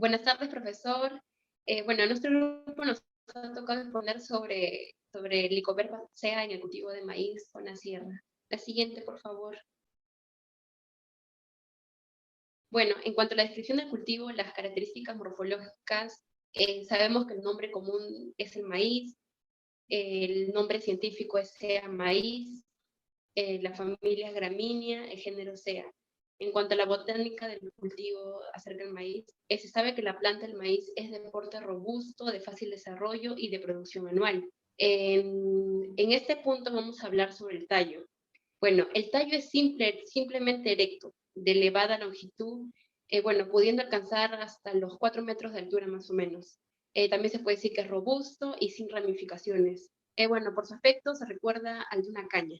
Buenas tardes, profesor. Bueno, a nuestro grupo nos ha tocado exponer sobre el Lycoperdua sea en el cultivo de maíz con la sierra. La siguiente, por favor. Bueno, en cuanto a la descripción del cultivo, las características morfológicas, sabemos que el nombre común es el maíz, el nombre científico es sea maíz, la familia es gramínea, el género sea. En cuanto a la botánica del cultivo acerca del maíz, se sabe que la planta del maíz es de porte robusto, de fácil desarrollo y de producción anual. En este punto vamos a hablar sobre el tallo. Bueno, el tallo es simplemente erecto, de elevada longitud, bueno, pudiendo alcanzar hasta los 4 metros de altura más o menos. También se puede decir que es robusto y sin ramificaciones. Bueno, por su aspecto se recuerda al de una caña.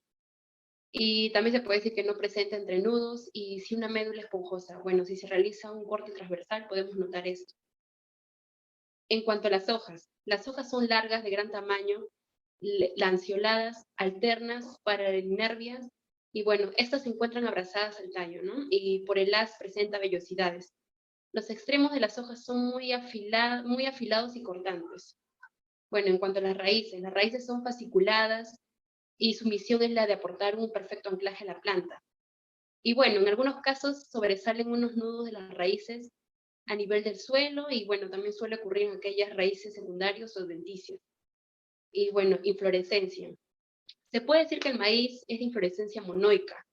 Y también se puede decir que no presenta entrenudos y sí una médula esponjosa. Bueno, si se realiza un corte transversal podemos notar esto. En cuanto a las hojas son largas de gran tamaño, lanceoladas, alternas, paralinervias, y bueno, estas se encuentran abrazadas al tallo, ¿no? Y por el haz presenta vellosidades. Los extremos de las hojas son muy afilados y cortantes. Bueno, en cuanto a las raíces son fasciculadas y su misión es la de aportar un perfecto anclaje a la planta. Y bueno, en algunos casos sobresalen unos nudos de las raíces a nivel del suelo y bueno, también suele ocurrir en aquellas raíces secundarias o adventicias. Y bueno, inflorescencia. Se puede decir que el maíz es de inflorescencia monoica,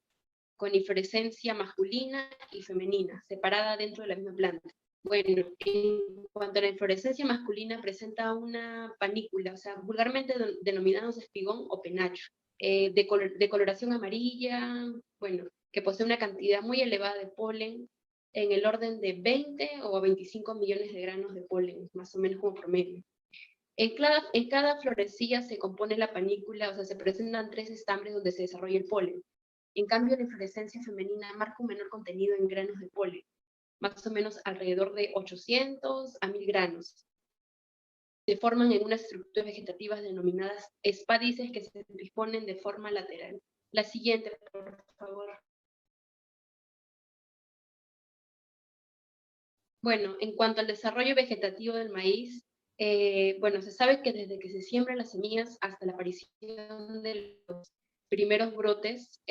con inflorescencia masculina y femenina, separada dentro de la misma planta. Bueno, en cuanto a la inflorescencia masculina, presenta una panícula, o sea, vulgarmente denominados espigón o penacho, de coloración amarilla, bueno, que posee una cantidad muy elevada de polen, en el orden de 20 o 25 millones de granos de polen, más o menos como promedio. En cada florecilla se compone la panícula, o sea, se presentan 3 estambres donde se desarrolla el polen. En cambio, la inflorescencia femenina marca un menor contenido en granos de polen, más o menos alrededor de 800 a 1000 granos. Se forman en unas estructuras vegetativas denominadas espádices que se disponen de forma lateral. La siguiente, por favor. Bueno, en cuanto al desarrollo vegetativo del maíz, bueno, se sabe que desde que se siembran las semillas hasta la aparición de los primeros brotes,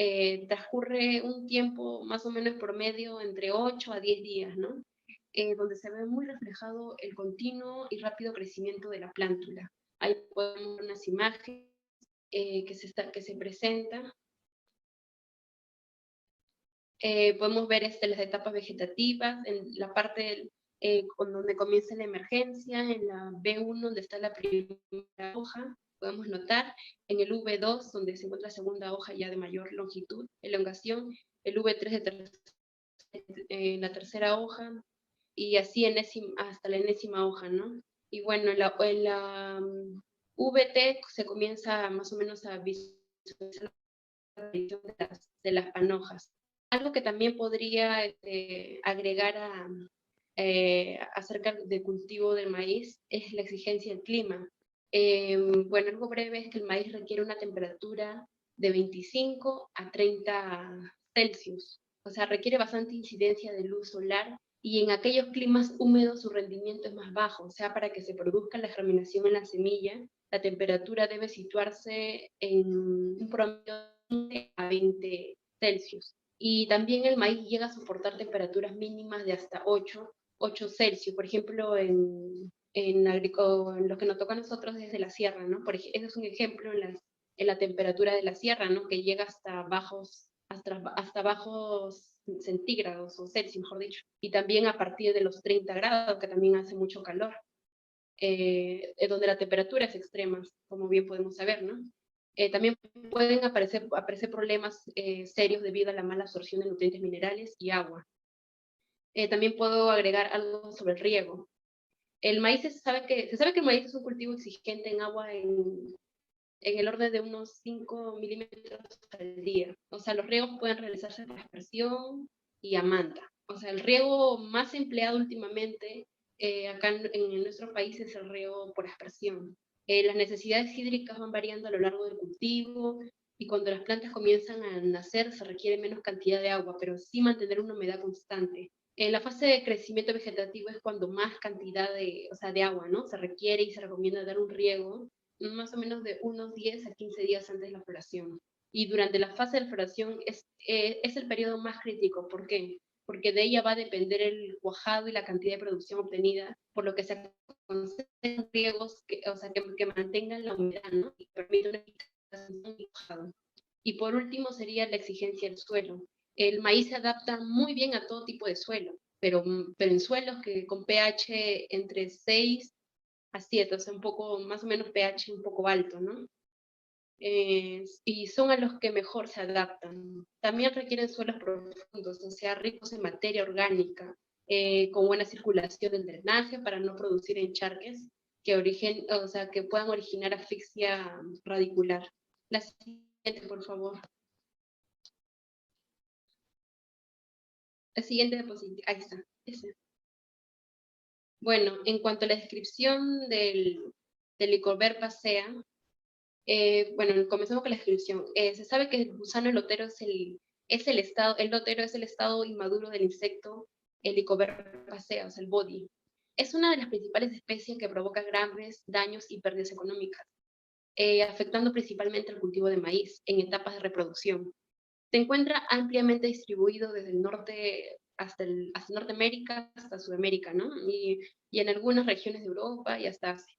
transcurre un tiempo más o menos promedio entre 8 a 10 días, ¿no? Donde se ve muy reflejado el continuo y rápido crecimiento de la plántula. Ahí podemos ver unas imágenes que se presentan. Podemos ver las etapas vegetativas, en la parte con donde comienza la emergencia, en la B1 donde está la primera hoja, podemos notar, en el V2 donde se encuentra la segunda hoja ya de mayor longitud, elongación, el V3 la tercera hoja, y así hasta la enésima hoja, ¿no? Y bueno, en la VT se comienza más o menos a visualizar la aparición de las panojas. Algo que también podría agregar acerca del cultivo del maíz es la exigencia del clima. Bueno, algo breve es que el maíz requiere una temperatura de 25 a 30 Celsius, o sea, requiere bastante incidencia de luz solar y en aquellos climas húmedos su rendimiento es más bajo, o sea, para que se produzca la germinación en la semilla, la temperatura debe situarse en un promedio a 20 Celsius. Y también el maíz llega a soportar temperaturas mínimas de hasta 8 Celsius, por ejemplo, en lo que nos toca a nosotros desde la sierra, ¿no? Ese es un ejemplo en la temperatura de la sierra, ¿no? Que llega hasta bajos centígrados o Celsius, mejor dicho. Y también a partir de los 30 grados, que también hace mucho calor, donde la temperatura es extrema, como bien podemos saber, ¿no? También pueden aparecer problemas serios debido a la mala absorción de nutrientes minerales y agua. También puedo agregar algo sobre el riego. El maíz se sabe que el maíz es un cultivo exigente en agua en el orden de unos 5 milímetros al día. O sea, los riegos pueden realizarse por aspersión y a manta. O sea, el riego más empleado últimamente acá en nuestro país es el riego por aspersión. Las necesidades hídricas van variando a lo largo del cultivo y cuando las plantas comienzan a nacer se requiere menos cantidad de agua, pero sí mantener una humedad constante. En la fase de crecimiento vegetativo es cuando más cantidad de, o sea, de agua, ¿no? Se requiere y se recomienda dar un riego más o menos de unos 10 a 15 días antes de la floración. Y durante la fase de floración es el periodo más crítico. ¿Por qué? Porque de ella va a depender el cuajado y la cantidad de producción obtenida, por lo que se aconsejan riegos o sea, que mantengan la humedad, ¿no? Y permitan una eficacia del cuajado. Y por último sería la exigencia del suelo. El maíz se adapta muy bien a todo tipo de suelo, pero en suelos que con pH entre 6 a 7, o sea, un poco, más o menos pH un poco alto, ¿no? Y son a los que mejor se adaptan. También requieren suelos profundos, o sea, ricos en materia orgánica, con buena circulación del drenaje para no producir encharques o sea, que puedan originar asfixia radicular. La siguiente, por favor. La siguiente diapositiva. Ahí está. Ese. Bueno, en cuanto a la descripción del Lycoberd pasea, bueno, comencemos con la descripción. Se sabe que el gusano elotero el lotero es el estado inmaduro del insecto, el Lycoberd pasea, o sea, el body. Es una de las principales especies que provoca graves daños y pérdidas económicas, afectando principalmente al cultivo de maíz en etapas de reproducción. Se encuentra ampliamente distribuido desde el norte hasta Norteamérica, hasta Sudamérica, ¿no? Y en algunas regiones de Europa y hasta Asia.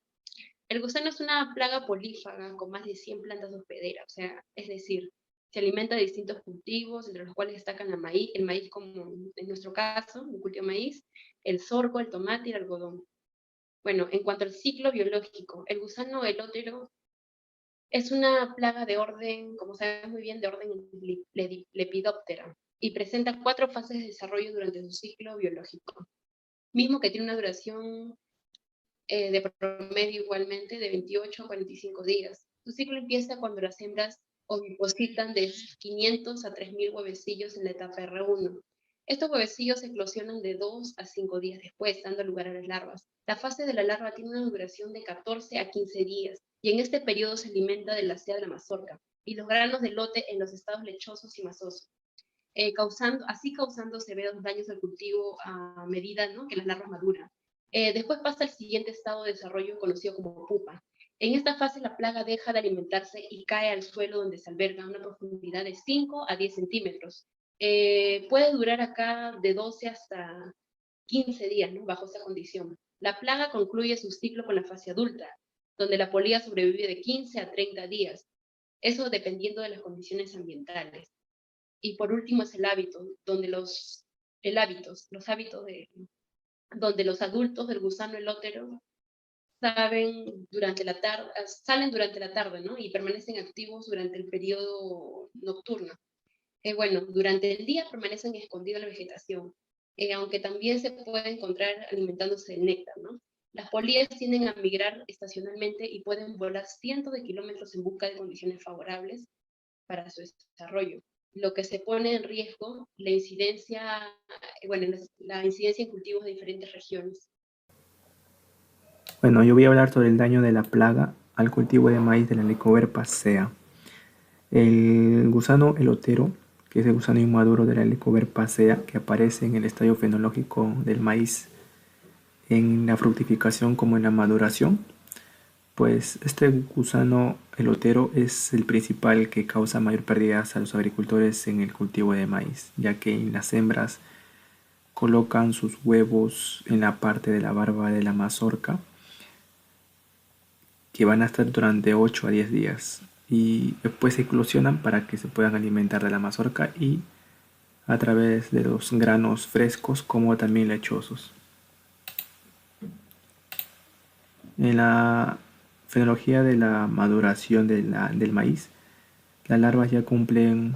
El gusano es una plaga polífaga con más de 100 plantas hospederas, o sea, es decir, se alimenta de distintos cultivos, entre los cuales destacan el maíz como en nuestro caso, el cultivo de maíz, el sorgo, el tomate y el algodón. Bueno, en cuanto al ciclo biológico, el gusano elótero es una plaga de orden, como sabes muy bien, de orden Lepidoptera y presenta 4 fases de desarrollo durante su ciclo biológico, mismo que tiene una duración de promedio igualmente de 28 a 45 días. Su ciclo empieza cuando las hembras ovipositan de 500 a 3000 huevecillos en la etapa R1. Estos huevecillos eclosionan de 2 a 5 días después, dando lugar a las larvas. La fase de la larva tiene una duración de 14 a 15 días, y en este periodo se alimenta de la seda de la mazorca y los granos de lote en los estados lechosos y masosos, causando severos daños al cultivo a medida, ¿no?, que las larvas maduran. Después pasa al siguiente estado de desarrollo conocido como pupa. En esta fase la plaga deja de alimentarse y cae al suelo donde se alberga a una profundidad de 5 a 10 centímetros. Puede durar acá de 12 hasta 15 días, ¿no?, bajo esta condición. La plaga concluye su ciclo con la fase adulta, donde la polilla sobrevive de 15 a 30 días, eso dependiendo de las condiciones ambientales. Y por último es el hábito, los hábitos donde los adultos del gusano elótero salen durante la tarde, ¿no? Y permanecen activos durante el periodo nocturno. Bueno, durante el día permanecen escondidos en la vegetación, aunque también se puede encontrar alimentándose del néctar, ¿no? Las polillas tienden a migrar estacionalmente y pueden volar cientos de kilómetros en busca de condiciones favorables para su desarrollo, lo que se pone en riesgo la incidencia en cultivos de diferentes regiones. Bueno, yo voy a hablar sobre el daño de la plaga al cultivo de maíz de la Lycoberd pasea. El gusano elotero, que es el gusano inmaduro de la Lycoberd pasea, que aparece en el estadio fenológico del maíz en la fructificación como en la maduración, pues este gusano elotero es el principal que causa mayor pérdidas a los agricultores en el cultivo de maíz, ya que las hembras colocan sus huevos en la parte de la barba de la mazorca, que van a estar durante 8 a 10 días, y después se eclosionan para que se puedan alimentar de la mazorca y a través de los granos frescos como también lechosos. En la fenología de la maduración del maíz, las larvas ya cumplen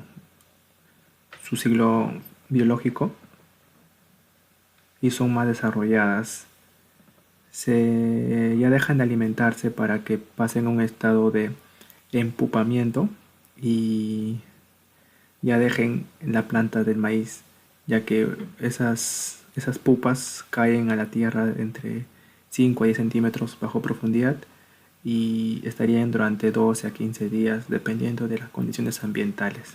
su ciclo biológico y son más desarrolladas. Ya dejan de alimentarse para que pasen a un estado de empupamiento y ya dejen la planta del maíz, ya que esas pupas caen a la tierra entre 5 a 10 centímetros bajo profundidad y estarían durante 12 a 15 días dependiendo de las condiciones ambientales.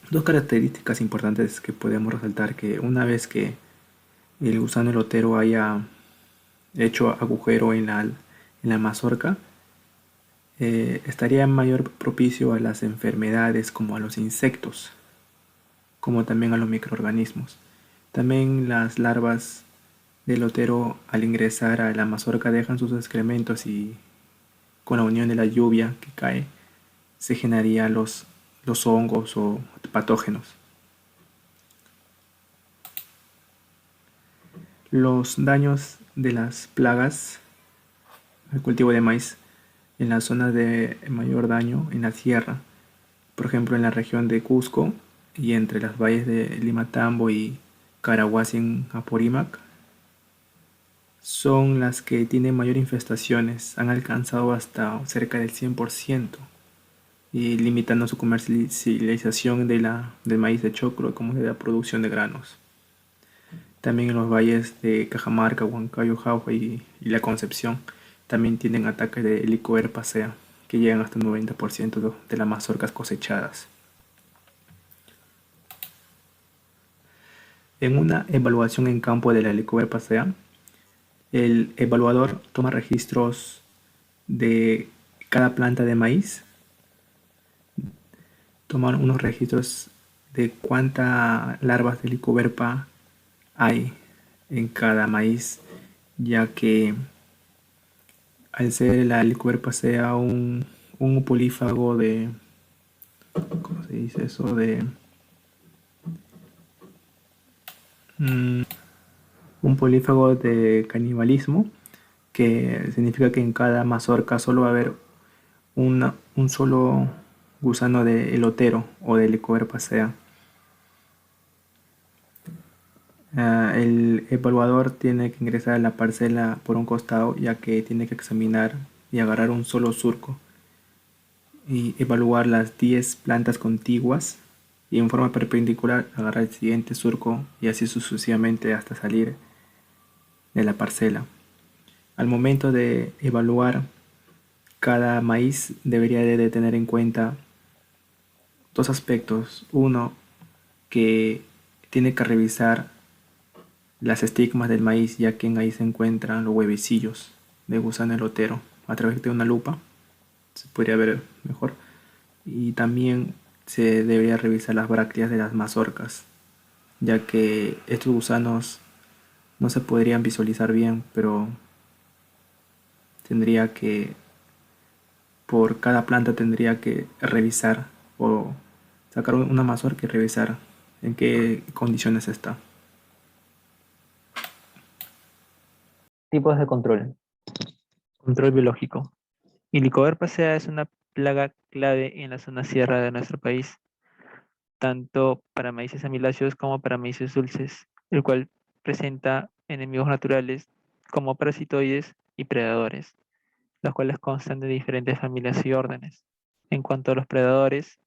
Dos características importantes que podemos resaltar: que una vez que el gusano elotero haya hecho agujero en la mazorca, estaría mayor propicio a las enfermedades, como a los insectos, como también a los microorganismos. También las larvas del lotero, al ingresar a la mazorca, dejan sus excrementos, y con la unión de la lluvia que cae se generarían los hongos o patógenos. Los daños de las plagas al cultivo de maíz en las zonas de mayor daño en la sierra, por ejemplo en la región de Cusco y entre las valles de Limatambo y Carahuasi en Apurímac, son las que tienen mayor infestaciones. Han alcanzado hasta cerca del 100%, y limitando su comercialización del maíz de choclo como de la producción de granos. También en los valles de Cajamarca, Huancayo, Jauja y La Concepción también tienen ataques de Helicoverpacea que llegan hasta el 90% de las mazorcas cosechadas. En una evaluación en campo de la Helicoverpacea, el evaluador toma registros de cada planta de maíz, toma unos registros de cuántas larvas de Helicoverpa hay en cada maíz, ya que al ser la Helicoverpacea un polífago de, ¿cómo se dice eso? Mm, un polífago de canibalismo, que significa que en cada mazorca solo va a haber un solo gusano de elotero o de Helicoverpacea. El evaluador tiene que ingresar a la parcela por un costado, ya que tiene que examinar y agarrar un solo surco y evaluar las 10 plantas contiguas, y en forma perpendicular agarrar el siguiente surco, y así sucesivamente hasta salir de la parcela. Al momento de evaluar cada maíz, debería de tener en cuenta dos aspectos. Uno, que tiene que revisar las estigmas del maíz, ya que en ahí se encuentran los huevecillos de gusano elotero. A través de una lupa se podría ver mejor. Y también se debería revisar las brácteas de las mazorcas, ya que estos gusanos no se podrían visualizar bien, pero tendría que, por cada planta tendría que revisar, o sacar una mazorca y revisar en qué condiciones está. Tipos de control. Control biológico. Helicoverpacea es una plaga clave en la zona sierra de nuestro país, tanto para maíces amiláceos como para maíces dulces, el cual presenta enemigos naturales como parasitoides y predadores, los cuales constan de diferentes familias y órdenes. En cuanto a los predadores,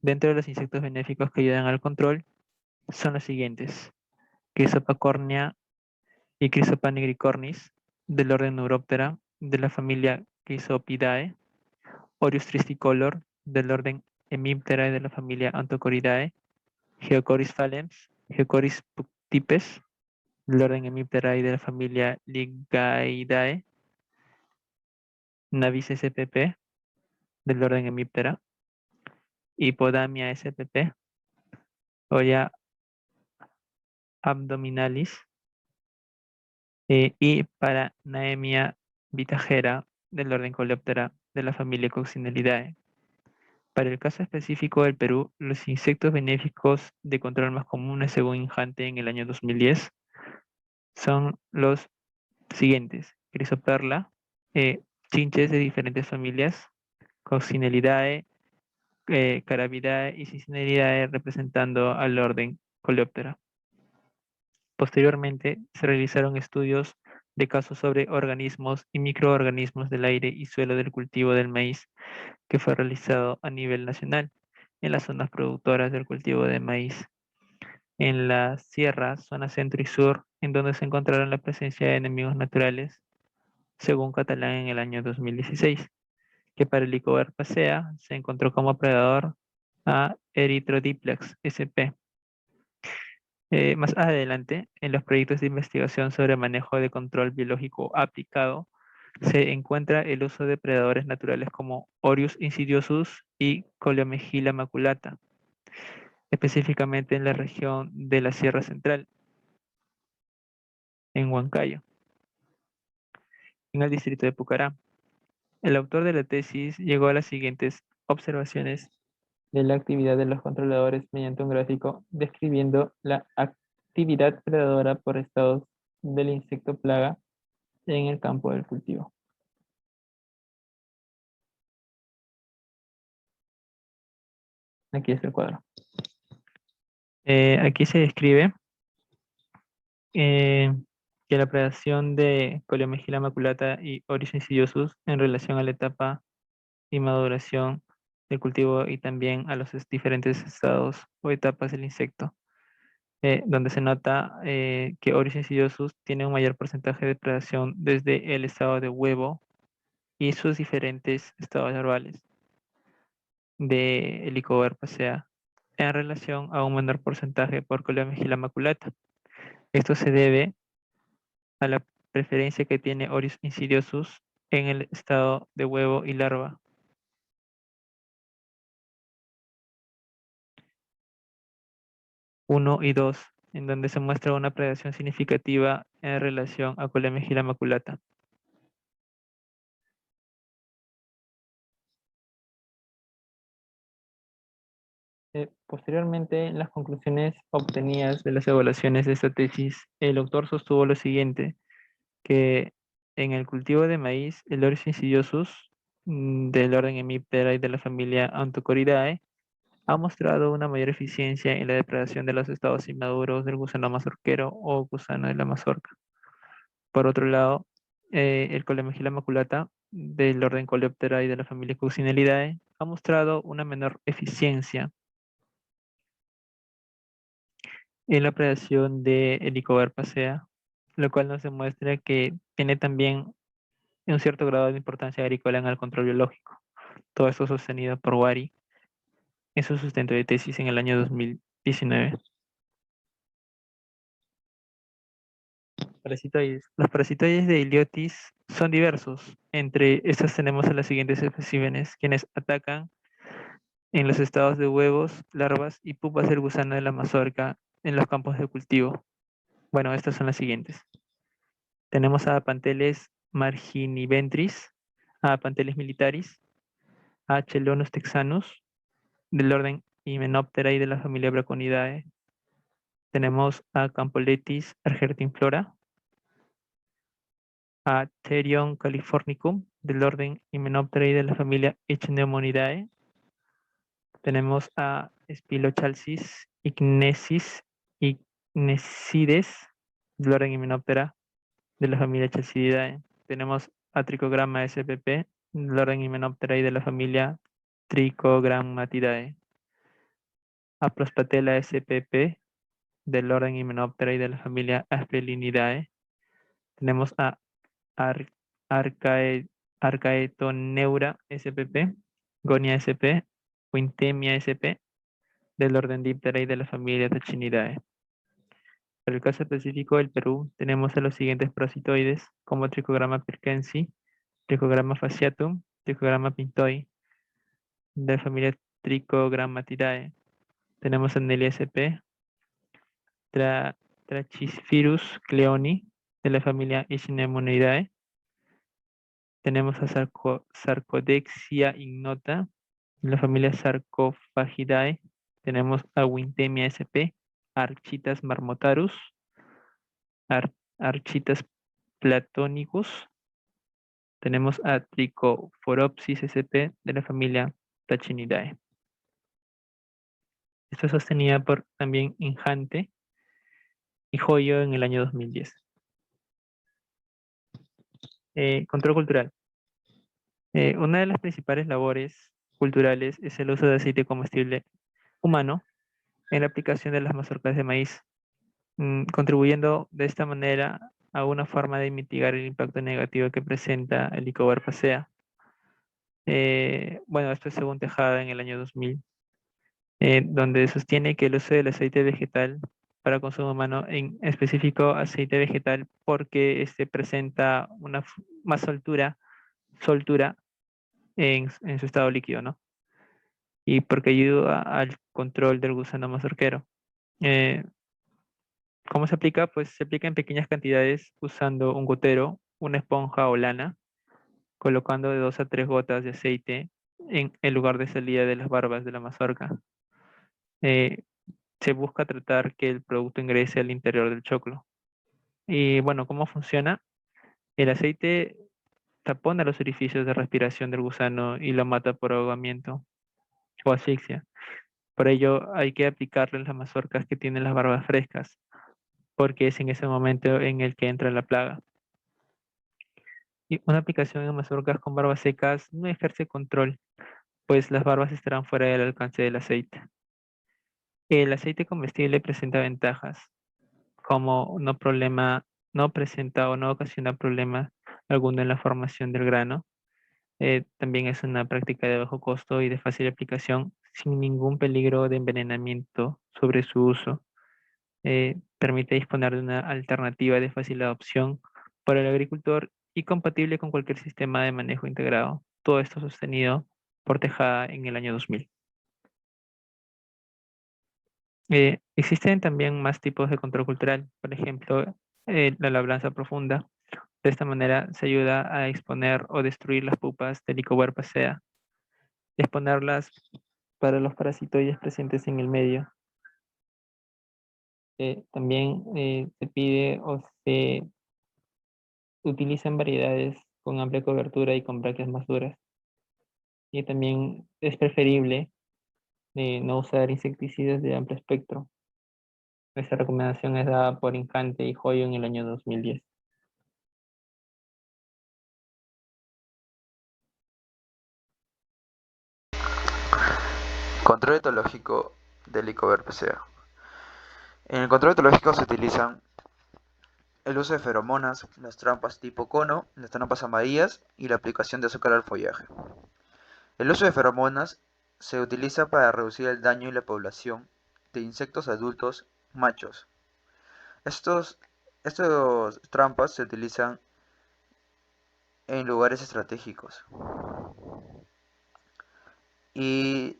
dentro de los insectos benéficos que ayudan al control, son los siguientes: Chrysopacornia y Chrysopa nigricornis, del orden Neuroptera, de la familia Chrysopidae; Orius tristicolor, del orden Hemiptera y de la familia Anthocoridae; Geocoris falens, Geocoris puctipes, del orden Hemiptera y de la familia Ligaidae; Navis spp, del orden Hemiptera; Hippodamia spp, Oya abdominalis, y Paranaemia vitagera, del orden Coleoptera, de la familia Coccinellidae. Para el caso específico del Perú, los insectos benéficos de control más comunes según Injante en el año 2010 son los siguientes: Chrysoperla, chinches de diferentes familias, Coccinellidae, Carabidae y Cicinellidae, representando al orden Coleoptera. Posteriormente, se realizaron estudios de casos sobre organismos y microorganismos del aire y suelo del cultivo del maíz, que fue realizado a nivel nacional en las zonas productoras del cultivo de maíz. En las sierras, zona centro y sur, en donde se encontraron la presencia de enemigos naturales, según Catalán en el año 2016, que para el Helicobacter pacea se encontró como predador a Erythrodipplex sp. Más adelante, en los proyectos de investigación sobre manejo de control biológico aplicado, se encuentra el uso de predadores naturales como Orius insidiosus y Coleomegila maculata, específicamente en la región de la Sierra Central, en Huancayo, en el distrito de Pucará. El autor de la tesis llegó a las siguientes observaciones de la actividad de los controladores mediante un gráfico describiendo la actividad predadora por estados del insecto plaga en el campo del cultivo. Aquí está el cuadro. Aquí se describe que la predación de Coleomegila maculata y Oryx insidiosus en relación a la etapa y maduración del cultivo y también a los diferentes estados o etapas del insecto, donde se nota que Oryx insidiosus tiene un mayor porcentaje de predación desde el estado de huevo y sus diferentes estados larvales de Helicobacter en relación a un menor porcentaje por Coleomegila maculata. Esto se debe a la preferencia que tiene Oryx insidiosus en el estado de huevo y larva. Uno y 2, en donde se muestra una predación significativa en relación a Coleomegila maculata. Posteriormente, en las conclusiones obtenidas de las evaluaciones de esta tesis, el autor sostuvo lo siguiente, que en el cultivo de maíz, el Oryx insidiosus del orden Hemiptera y de la familia Anthocoridae ha mostrado una mayor eficiencia en la depredación de los estados inmaduros del gusano mazorquero o gusano de la mazorca. Por otro lado, el Coleomegila maculata del orden Coleoptera y de la familia Coccinellidae ha mostrado una menor eficiencia en la predación de Helicobacter, lo cual nos demuestra que tiene también un cierto grado de importancia agrícola en el control biológico. Todo esto sostenido por Wari en su sustento de tesis en el año 2019. Parasitoides. Los parasitoides de Iliotis son diversos. Entre estas tenemos a los siguientes especímenes, quienes atacan en los estados de huevos, larvas y pupas del gusano de la mazorca en los campos de cultivo. Bueno, estas son las siguientes. Tenemos a Panteles marginiventris, a Panteles militaris, a Chelonus texanus, del orden Hymenoptera y de la familia Braconidae. Tenemos a Campoletis argentiniflora, a Therion californicum, del orden Hymenoptera y de la familia Ichneumonidae. Tenemos a Spilochalcis ignesis ignesides, del orden Hymenoptera de la familia Chalcididae. Tenemos a Trichogramma spp, del orden Hymenoptera y de la familia Trichogrammatidae. A Prospatella spp, del orden Hymenoptera y de la familia Asplenidae. Tenemos a Archaetoneura spp, Gonia sp, Wintemia sp, del orden Diptera y de la familia Tachinidae. Para el caso específico del Perú, tenemos a los siguientes parasitoides, como Trichogramma perkensi, Trichogramma fasciatum, Trichogramma pintoi, de la familia Trichogrammatidae. Tenemos a Nelia sp, Trachyspirus cleoni, de la familia Ichneumonidae. Tenemos a Sarcodexia ignota, de la familia Sarcophagidae. Tenemos a Wintemia sp, Architas marmotarus, Architas platonicus. Tenemos a Trichophoropsis sp de la familia Tachinidae. Esto es sostenida por también Injante y Joyo en el año 2010. Control cultural. Una de las principales labores culturales es el uso de aceite comestible humano en la aplicación de las mazorcas de maíz, contribuyendo de esta manera a una forma de mitigar el impacto negativo que presenta el Helicobacter. Bueno, esto es según Tejada en el año 2000. donde sostiene que el uso del aceite vegetal para consumo humano, en específico aceite vegetal, porque este presenta una más soltura en su estado líquido, ¿no? Y porque ayuda al control del gusano mazorquero. Eh, ¿Cómo se aplica? Pues se aplica en pequeñas cantidades usando un gotero, una esponja o lana, colocando de 2 a 3 gotas de aceite en el lugar de salida de las barbas de la mazorca. Eh, Se busca tratar que el producto ingrese al interior del choclo. Y bueno, ¿cómo funciona? El aceite tapona los orificios de respiración del gusano y lo mata por ahogamiento o asfixia. Por ello hay que aplicarle las mazorcas que tienen las barbas frescas, porque es en ese momento en el que entra la plaga. Y una aplicación en mazorcas con barbas secas no ejerce control, pues las barbas estarán fuera del alcance del aceite. El aceite comestible presenta ventajas, como no presenta o no ocasiona problema alguno en la formación del grano. También es una práctica de bajo costo y de fácil aplicación, sin ningún peligro de envenenamiento sobre su uso. Permite disponer de una alternativa de fácil adopción para el agricultor y compatible con cualquier sistema de manejo integrado. Todo esto sostenido por Tejada en el año 2000. Existen también más tipos de control cultural, por ejemplo, la labranza profunda. De esta manera se ayuda a exponer o destruir las pupas del Helicobacter pacea, exponerlas para los parasitoides presentes en el medio. También se pide o se utilizan variedades con amplia cobertura y con brácteas más duras. Y también es preferible no usar insecticidas de amplio espectro. Esta recomendación es dada por Incante y Joyo en el año 2010. Control etológico del Helicobacter pcea. En el control etológico se utilizan el uso de feromonas, las trampas tipo cono, las trampas amarillas y la aplicación de azúcar al follaje. El uso de feromonas se utiliza para reducir el daño y la población de insectos adultos machos. Estos trampas se utilizan en lugares estratégicos y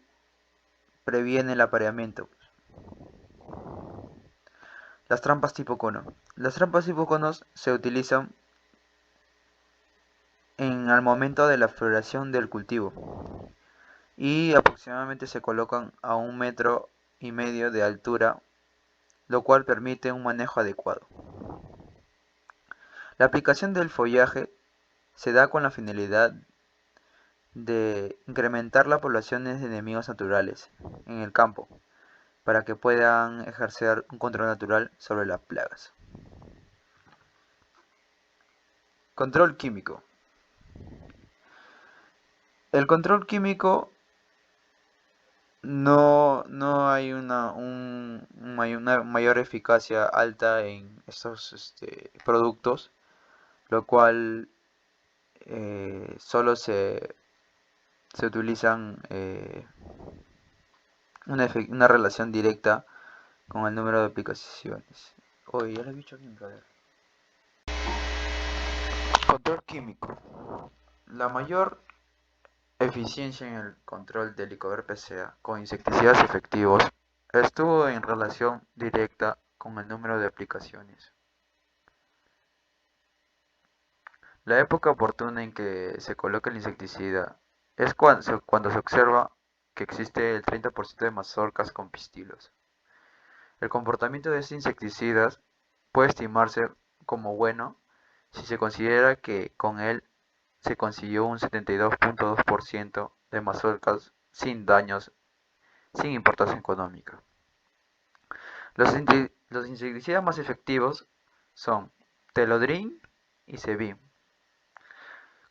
previenen el apareamiento. Las trampas tipo cono. Las trampas tipo conos se utilizan al momento de la floración del cultivo y aproximadamente se colocan a 1,5 metros de altura, lo cual permite un manejo adecuado. La aplicación del follaje se da con la finalidad de incrementar las poblaciones de enemigos naturales en el campo, para que puedan ejercer un control natural sobre las plagas. Control químico. El control químico no hay una mayor eficacia alta en estos productos, lo cual solo se utilizan una relación directa con el número de aplicaciones. Oye, ya lo he dicho aquí, brother. Control químico. La mayor eficiencia en el control del Helicobacter pcea con insecticidas efectivos estuvo en relación directa con el número de aplicaciones. La época oportuna en que se coloca el insecticida es cuando se observa que existe el 30% de mazorcas con pistilos. El comportamiento de estos insecticidas puede estimarse como bueno si se considera que con él se consiguió un 72.2% de mazorcas sin daños, sin importancia económica. Los insecticidas más efectivos son Telodrin y Sebin,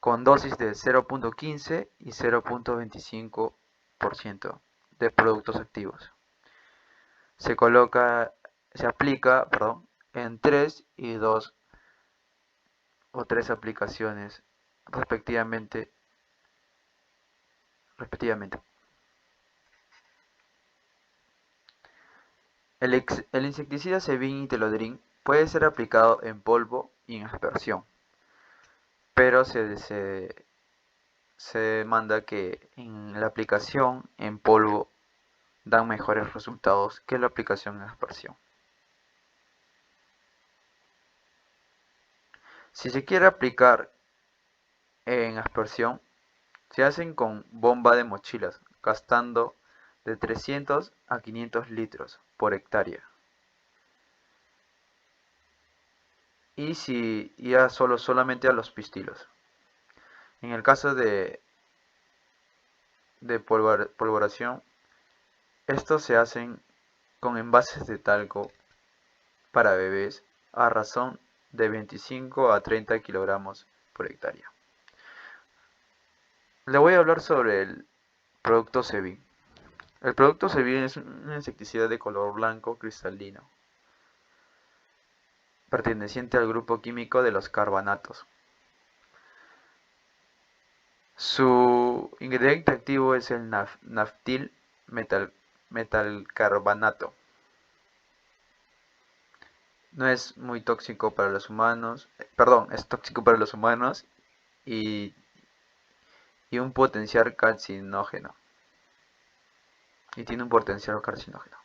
con dosis de 0.15 y 0.25% de productos activos. Se aplica en 3 y 2 o 3 aplicaciones respectivamente. El insecticida Sevin y Telodrin puede ser aplicado en polvo y en aspersión, pero se demanda que en la aplicación en polvo dan mejores resultados que la aplicación en aspersión. Si se quiere aplicar en aspersión, se hacen con bomba de mochilas, gastando de 300 a 500 litros por hectárea. Y si ya solamente a los pistilos. En el caso de polvorización, estos se hacen con envases de talco para bebés a razón de 25 a 30 kilogramos por hectárea. Le voy a hablar sobre el producto Sevin. El producto Sevin es un insecticida de color blanco cristalino, perteneciente al grupo químico de los carbanatos. Su ingrediente activo es el naftil metalcarbanato. No es muy tóxico para los humanos, es tóxico para los humanos y un potencial carcinógeno. Y tiene un potencial carcinógeno.